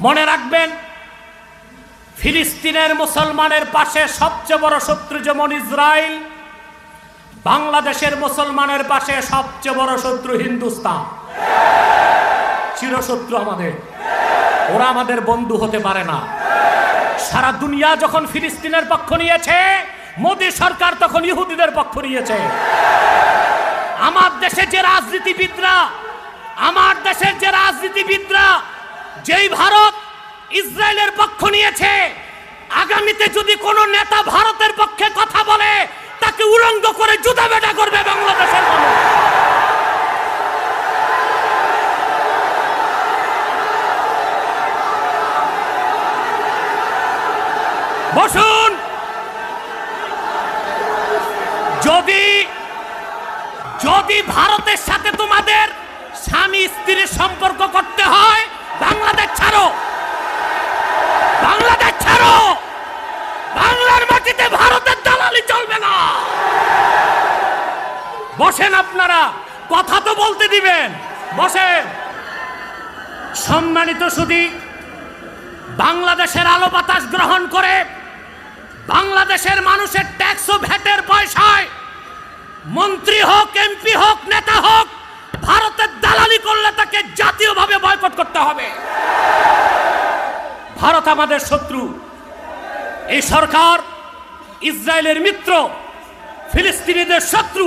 মনে রাখবেন, ফিলিস্তিনের মুসলমানের পাশে সবচেয়ে বড় শত্রু যেমন ইসরায়েল, বাংলাদেশের মুসলমানের পাশে সবচেয়ে বড় শত্রু হিন্দুস্তান। চিরশত্রু আমাদের, ওরা আমাদের বন্ধু হতে পারে না। সারা দুনিয়া যখন ফিলিস্তিনের পক্ষ নিয়েছে, মোদী সরকার তখন ইহুদিদের পক্ষ নিয়েছে। আমার দেশের যে রাজনীতিবিদরা যেই ভারত ইসরায়েলের পক্ষ নিয়েছে, আগামীতে যদি কোনো নেতা ভারতের পক্ষে কথা বলে তাকে উলঙ্গ করে জুতা বেটা করবে বাংলাদেশের মানুষ। বসুন, যদি ভারতের সাথে তোমাদের স্বামী স্ত্রীর সম্পর্ক করতে হয়, বাংলাদেশ ছাড়ো, বাংলাদেশ ছাড়ো। বাংলার মাটিতে ভারতের দালালি চলবে না। বসেন, আপনারা কথা তো বলতে দিবেন, বসেন। সম্মানিত সুধী, বাংলাদেশের আলো বাতাস গ্রহণ করে বাংলাদেশের মানুষের ট্যাক্স ও ভ্যাটের পয়সায় মন্ত্রী হোক, এমপি হোক, নেতা হোক, ভারতের দালালি করলে তাকে জাতীয়ভাবে বয়কট করতে হবে। ভারত আমাদের শত্রু। এই সরকার ইসরায়েলের মিত্র, ফিলিস্তিনিদের শত্রু।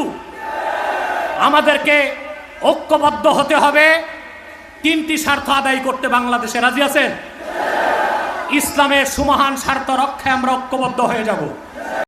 আমাদেরকে ঐক্যবদ্ধ হতে হবে। তিনটি স্বার্থ আদায় করতে বাংলাদেশে রাজি আছেন? ইসলামের সুমহান স্বার্থ রক্ষায় আমরা ঐক্যবদ্ধ হয়ে যাব।